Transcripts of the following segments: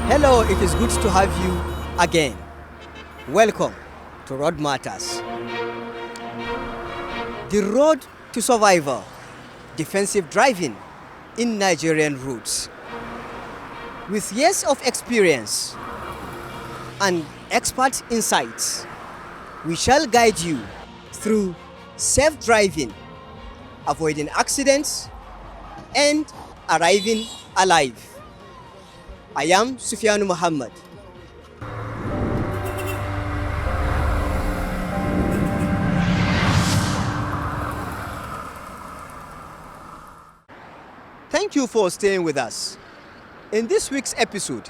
Hello, it is good to have you again. Welcome to Road Matters. The road to survival, defensive driving in Nigerian roads. With years of experience and expert insights, we shall guide you through safe driving, avoiding accidents, and arriving alive. I am Sufyan Muhammad. Thank you for staying with us. In this week's episode,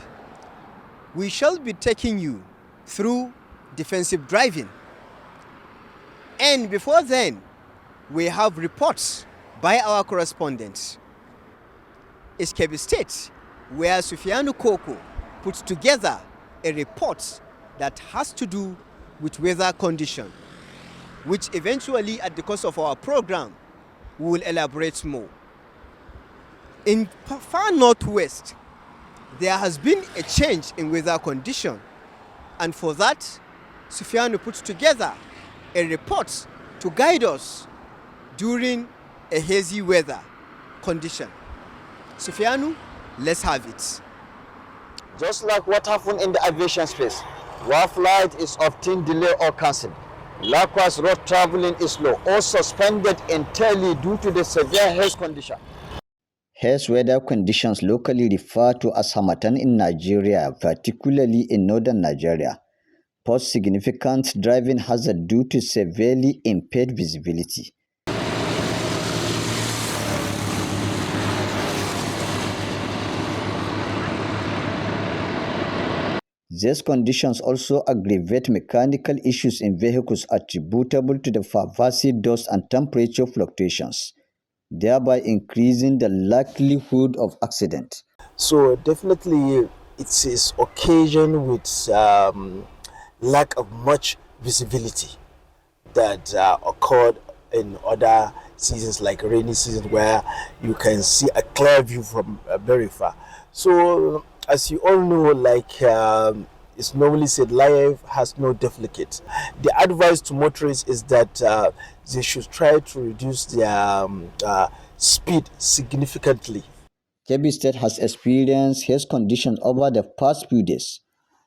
we shall be taking you through defensive driving. And before then, we have reports by our correspondents. It's Kebbi State, where Sufyanu Koko put together a report that has to do with weather condition, which eventually at the course of our program, we will elaborate more. In far northwest, there has been a change in weather condition, and for that, Sufyanu put together a report to guide us during a hazy weather condition. Sufyanu, let's have it. Just like what happened in the aviation space, where flight is often delayed or cancelled. Likewise, road traveling is slow or suspended entirely due to the severe haze condition. Haze weather conditions locally referred to as harmattan in Nigeria, particularly in northern Nigeria, pose significant driving hazard due to severely impaired visibility. These conditions also aggravate mechanical issues in vehicles attributable to the pervasive dust and temperature fluctuations, thereby increasing the likelihood of accident. So definitely it is occasioned with lack of much visibility that occurred in other seasons like rainy season, where you can see a clear view from very far. So as you all know, like it's normally said, life has no duplicate. The advice to motorists is that they should try to reduce their speed significantly. Kebbi State has experienced haze conditions over the past few days,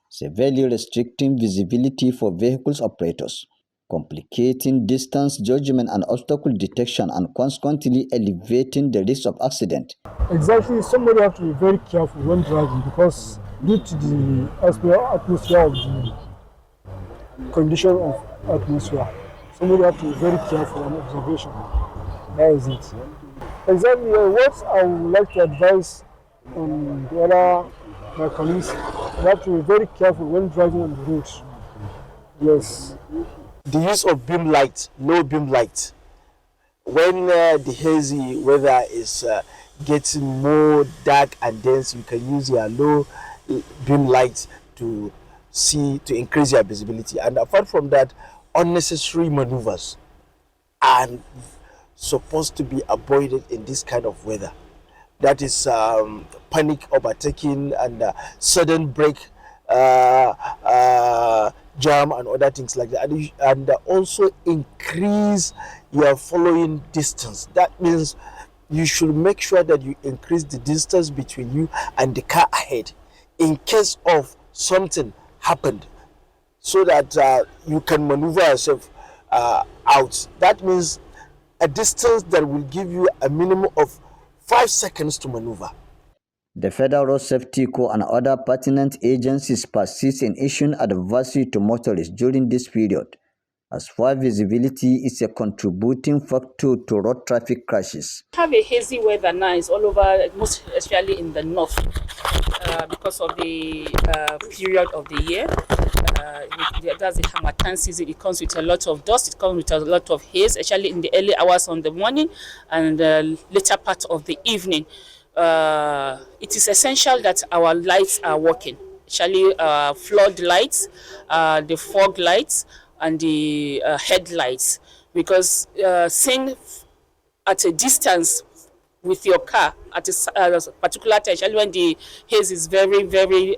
severely restricting visibility for vehicles operators, complicating distance judgment and obstacle detection, and consequently elevating the risk of accident. Exactly, somebody has to be very careful when driving, because due to the atmosphere of the condition of atmosphere, somebody has to be very careful and observation. That is it. Exactly, what I would like to advise on the other my colleagues, you have to be very careful when driving on the roads. Yes. The use of beam light, low beam light, when the hazy weather is getting more dark and dense, you can use your low beam light to increase your visibility. And apart from that, unnecessary maneuvers are supposed to be avoided in this kind of weather. That is panic overtaking and sudden brake jam and other things like that, and also increase your following distance. That means you should make sure that you increase the distance between you and the car ahead in case of something happened, so that you can maneuver yourself out. That means a distance that will give you a minimum of 5 seconds to maneuver. The Federal Road Safety Corps and other pertinent agencies persist in issuing advisory to motorists during this period, as poor visibility is a contributing factor to road traffic crashes. Have a hazy weather now, is all over, most especially in the north, because of the period of the year. That's the harmattan season. It comes with a lot of dust, it comes with a lot of haze, especially in the early hours on the morning and the later part of the evening. It is essential that our lights are working, especially flood lights, the fog lights, and the headlights, because seeing at a distance with your car at a particular time, especially when the haze is very, very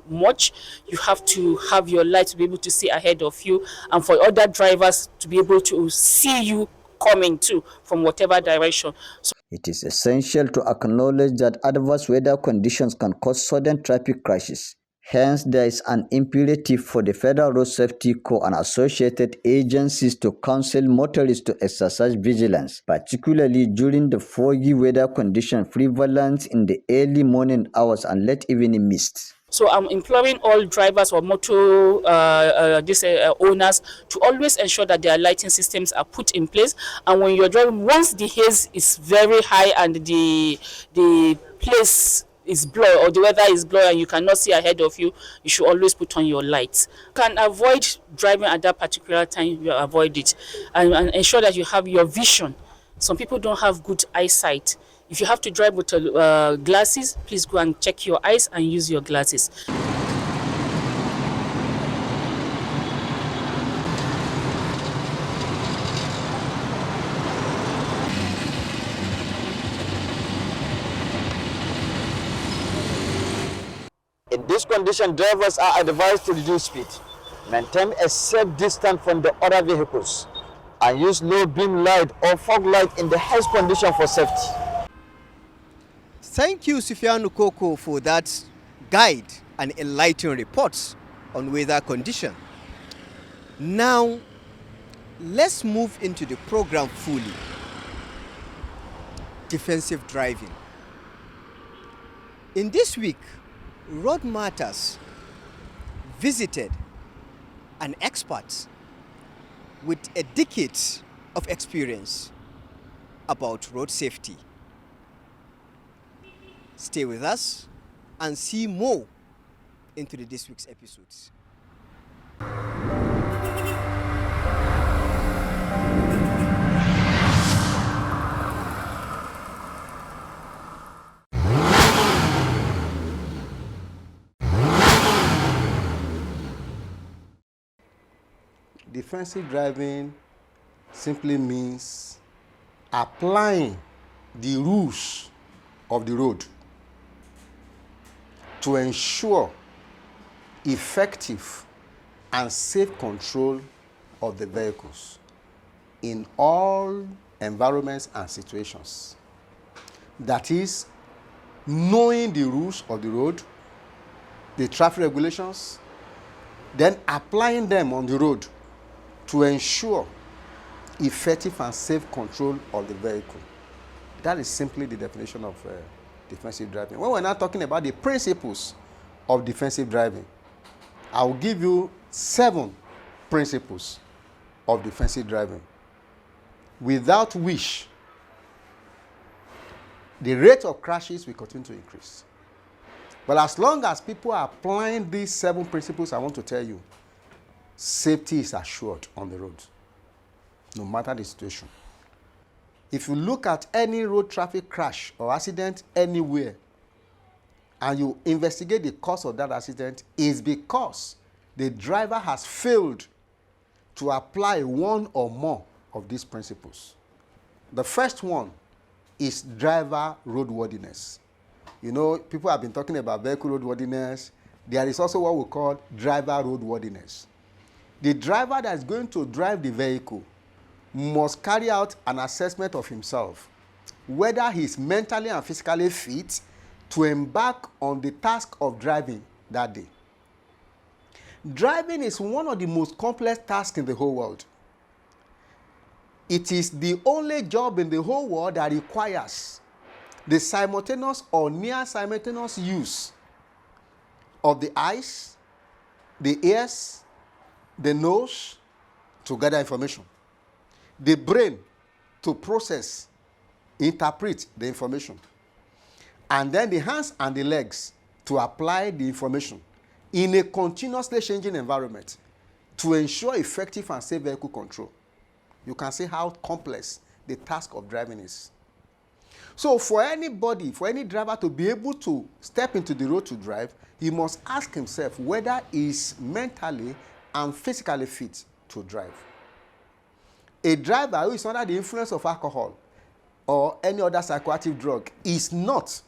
much. You have to have your light to be able to see ahead of you, and for other drivers to be able to see you coming too from whatever direction. So It is essential to acknowledge that adverse weather conditions can cause sudden traffic crashes. Hence, there is an imperative for the Federal Road Safety Corps and associated agencies to counsel motorists to exercise vigilance, particularly during the foggy weather conditions prevalent in the early morning hours and late evening mist. So I'm imploring all drivers or motor owners to always ensure that their lighting systems are put in place. And when you're driving, once the haze is very high and the place is blurred or the weather is blurred and you cannot see ahead of you, you should always put on your lights. You can avoid driving at that particular time, you avoid it, and ensure that you have your vision. Some people don't have good eyesight. If you have to drive with glasses, please go and check your eyes and use your glasses. In this condition, drivers are advised to reduce speed, maintain a safe distance from the other vehicles, and use low beam light or fog light in the haze condition for safety. Thank you, Sufyan Koko, for that guide and enlightening reports on weather condition. Now, let's move into the program fully. Defensive driving. In this week, Road Matters visited an expert with a decade of experience about road safety. Stay with us and see more into this week's episodes. Defensive driving simply means applying the rules of the road to ensure effective and safe control of the vehicles in all environments and situations. That is, knowing the rules of the road, the traffic regulations, then applying them on the road to ensure effective and safe control of the vehicle. That is simply the definition of defensive driving. When we're now talking about the principles of defensive driving, I will give you 7 principles of defensive driving, without which the rate of crashes will continue to increase. But as long as people are applying these 7 principles, I want to tell you, safety is assured on the road, no matter the situation. If you look at any road traffic crash or accident anywhere, and you investigate the cause of that accident, is because the driver has failed to apply one or more of these principles. The first one is driver roadworthiness. You know, people have been talking about vehicle roadworthiness. There is also what we call driver roadworthiness. The driver that is going to drive the vehicle must carry out an assessment of himself, whether he is mentally and physically fit to embark on the task of driving that day. Driving is one of the most complex tasks in the whole world. It is the only job in the whole world that requires the simultaneous or near simultaneous use of the eyes, the ears, the nose to gather information, the brain to process, interpret the information, and then the hands and the legs to apply the information in a continuously changing environment to ensure effective and safe vehicle control. You can see how complex the task of driving is. So for anybody, for any driver to be able to step into the road to drive, he must ask himself whether he is mentally and physically fit to drive. A driver who is under the influence of alcohol or any other psychoactive drug is not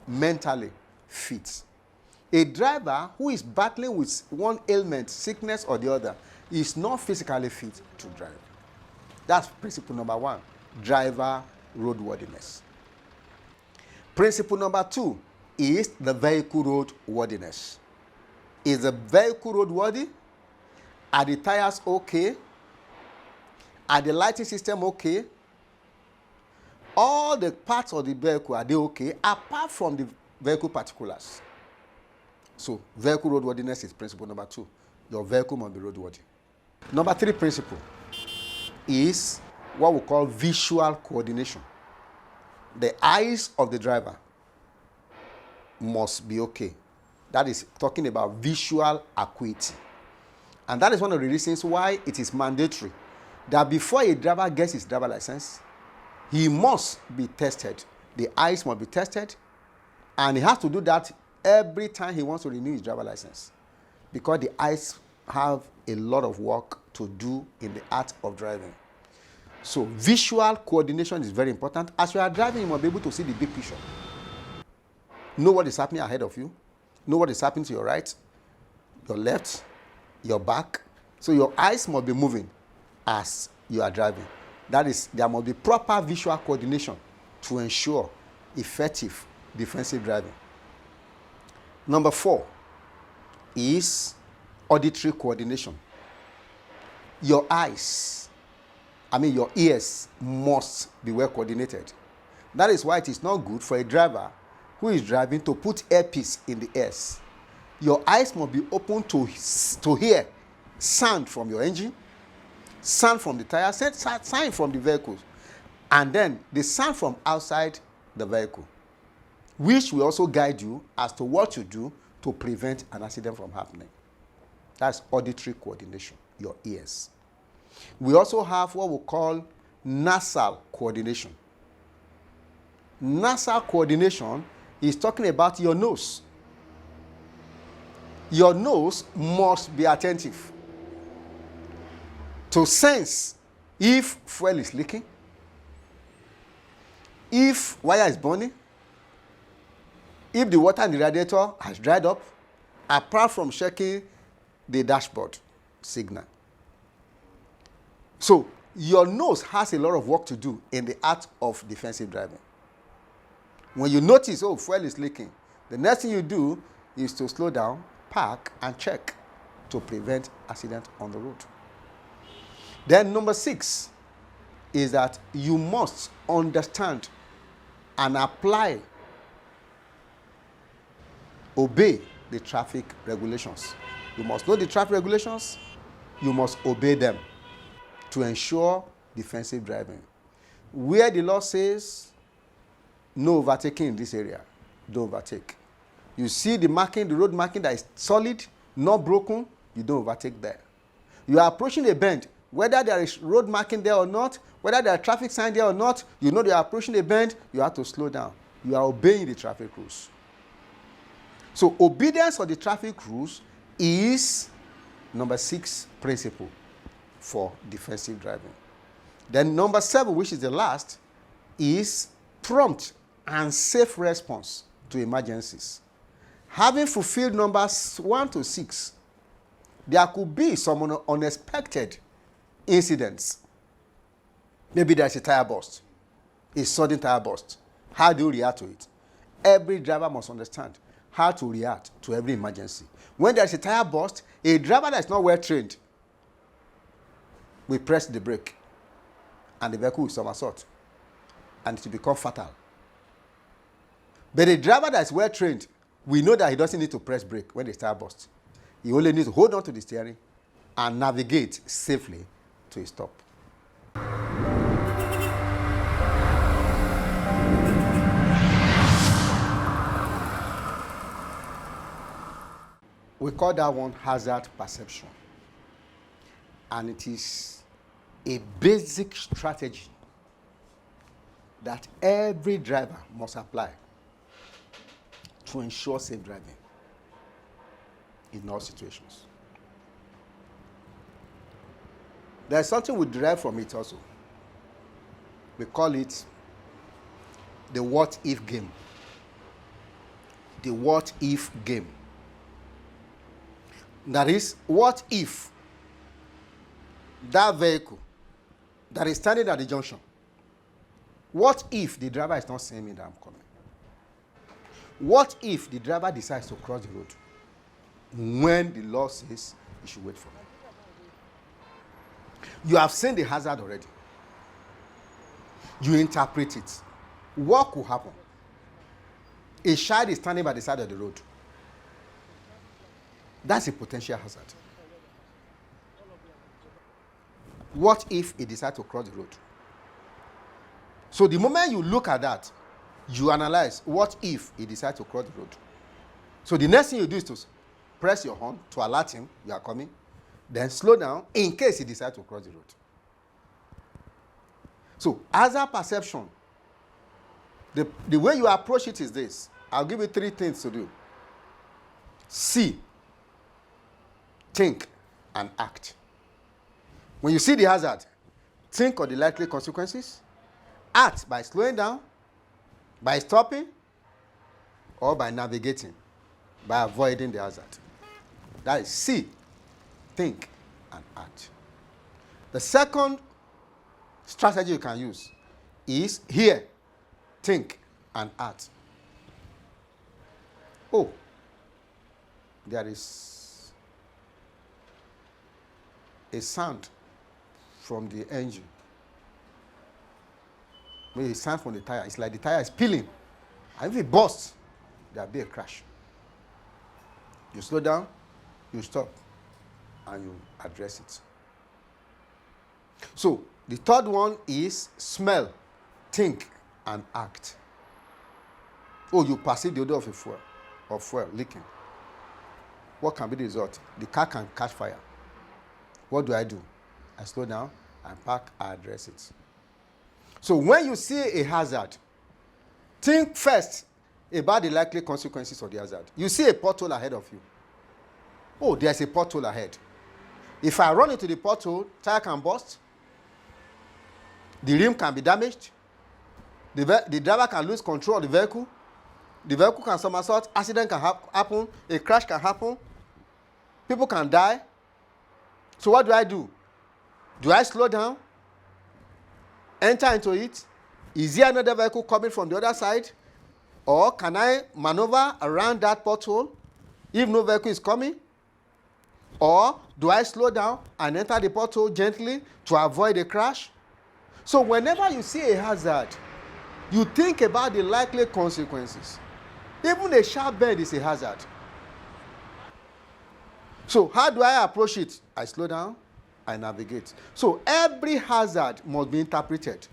mentally fit. A driver who is battling with one ailment, sickness or the other, is not physically fit to drive. That's principle number 1, driver roadworthiness. Principle number 2 is the vehicle roadworthiness. Is the vehicle roadworthy? Are the tires okay? Are the lighting system okay? All the parts of the vehicle, are they okay? Apart from the vehicle particulars. So, vehicle roadworthiness is principle number 2. Your vehicle must be roadworthy. Number 3 principle is what we call visual coordination. The eyes of the driver must be okay. That is talking about visual acuity. And that is one of the reasons why it is mandatory that before a driver gets his driver license, he must be tested. The eyes must be tested, and he has to do that every time he wants to renew his driver license, because the eyes have a lot of work to do in the art of driving. So visual coordination is very important. As you are driving, you must be able to see the big picture. Know what is happening ahead of you. Know what is happening to your right, your left, your back. So your eyes must be moving as you are driving. That is, there must be proper visual coordination to ensure effective defensive driving. Number 4 is auditory coordination. Your ears must be well coordinated. That is why it is not good for a driver who is driving to put earpiece in the ears. Your eyes must be open to hear sound from your engine, sound from the tire, sound from the vehicles, and then the sound from outside the vehicle, which will also guide you as to what you do to prevent an accident from happening. That's auditory coordination, your ears. We also have what we call nasal coordination. Nasal coordination is talking about your nose. Your nose must be attentive to sense if fuel is leaking, if wire is burning, if the water in the radiator has dried up, apart from checking the dashboard signal. So your nose has a lot of work to do in the art of defensive driving. When you notice, oh, fuel is leaking, the next thing you do is to slow down, park, and check to prevent accident on the road. Then number 6 is that you must understand and obey the traffic regulations. You must know the traffic regulations, you must obey them to ensure defensive driving. Where the law says no overtaking in this area, don't overtake. You see the marking, the road marking that is solid, not broken, you don't overtake there. You are approaching a bend, whether there is road marking there or not, whether there are traffic sign there or not, you know you are approaching a bend, you have to slow down. You are obeying the traffic rules. So obedience of the traffic rules is number 6 principle for defensive driving. Then number 7, which is the last, is prompt and safe response to emergencies. Having fulfilled numbers 1 to 6, there could be some unexpected incidents. Maybe there's a tire burst, a sudden tire burst. How do you react to it? Every driver must understand how to react to every emergency. When there's a tire burst, a driver that is not well trained will press the brake and the vehicle will somersault and it will become fatal. But a driver that is well trained, we know that he doesn't need to press brake when the tire bursts. He only needs to hold on to the steering and navigate safely to a stop. We call that one hazard perception. And it is a basic strategy that every driver must apply to ensure safe driving in all situations. There's something we derive from it also. We call it the what if game. The what if game. That is, what if that vehicle that is standing at the junction, what if the driver is not seeing me that I'm coming? What if the driver decides to cross the road when the law says he should wait for me? You have seen the hazard already. You interpret it. What could happen? A child is standing by the side of the road. That's a potential hazard. What if he decides to cross the road? So the moment you look at that, you analyze, what if he decides to cross the road? So the next thing you do is to press your horn to alert him, you are coming, then slow down in case he decides to cross the road. So hazard perception, the way you approach it is this. I'll give you 3 things to do. See, think, and act. When you see the hazard, think of the likely consequences, act by slowing down, by stopping, or by navigating, by avoiding the hazard. That is see, think, and act. The second strategy you can use is hear, think, and act. Oh, there is a sound from the engine. Maybe a sound from the tire. It's like the tire is peeling. And if it bursts, there'll be a crash. You slow down, you stop, and you address it. So the third one is smell, think, and act. Oh, you perceive the odor of fuel leaking. What can be the result? The car can catch fire. What do? I slow down, I park, I address it. So when you see a hazard, think first about the likely consequences of the hazard. You see a pothole ahead of you. Oh, there's a pothole ahead. If I run into the pothole, tire can burst, the rim can be damaged, the driver can lose control of the vehicle can somersault, accident can happen, a crash can happen, people can die. So what do? Do I slow down? Enter into it? Is there another vehicle coming from the other side? Or can I maneuver around that pothole if no vehicle is coming? Or do I slow down and enter the pothole gently to avoid a crash? So whenever you see a hazard, you think about the likely consequences. Even a sharp bend is a hazard. So how do I approach it? I slow down, I navigate. So every hazard must be interpreted.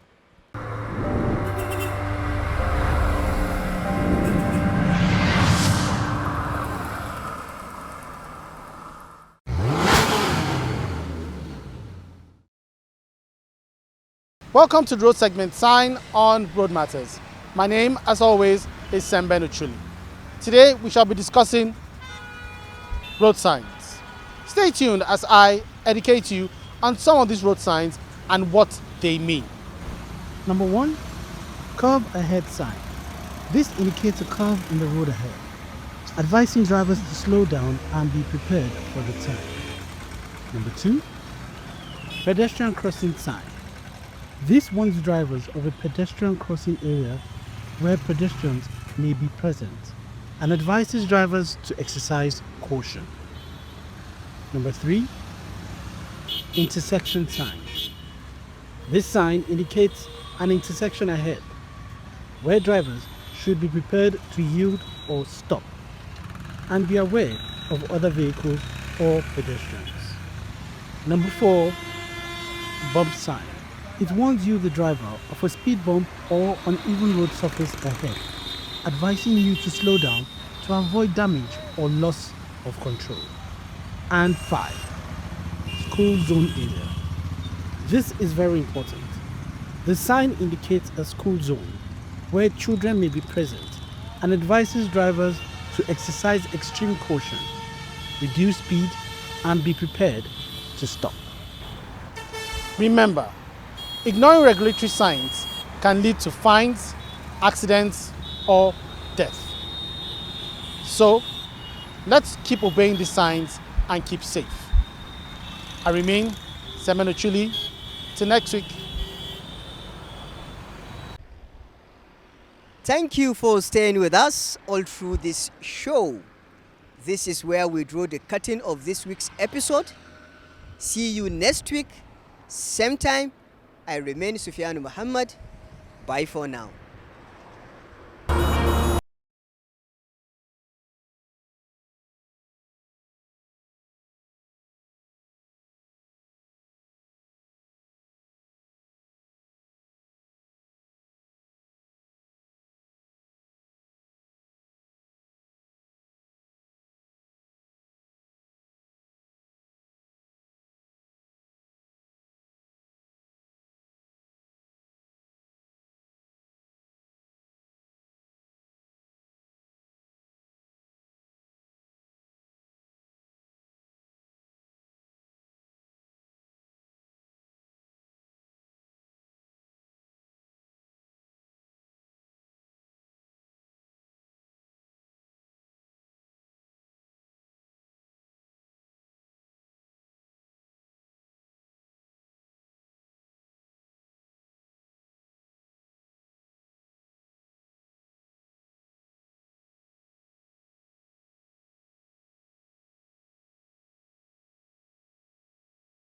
Welcome to the Road Segment Sign on Road Matters. My name, as always, is Semben Uchuli. Today, we shall be discussing road signs. Stay tuned as I educate you on some of these road signs and what they mean. Number 1, curve ahead sign. This indicates a curve in the road ahead, advising drivers to slow down and be prepared for the turn. Number 2, pedestrian crossing sign. This warns drivers of a pedestrian crossing area where pedestrians may be present and advises drivers to exercise caution. Number 3, intersection sign. This sign indicates an intersection ahead where drivers should be prepared to yield or stop and be aware of other vehicles or pedestrians. Number 4, bump sign. It warns you, the driver, of a speed bump or uneven road surface ahead, advising you to slow down to avoid damage or loss of control. And 5, school zone area. This is very important. The sign indicates a school zone where children may be present and advises drivers to exercise extreme caution, reduce speed, and be prepared to stop. Remember, ignoring regulatory signs can lead to fines, accidents, or death. So, let's keep obeying the signs and keep safe. I remain Semeno Chuli. Till next week. Thank you for staying with us all through this show. This is where we draw the curtain of this week's episode. See you next week, same time. I remain Sufyan Muhammad. Bye for now.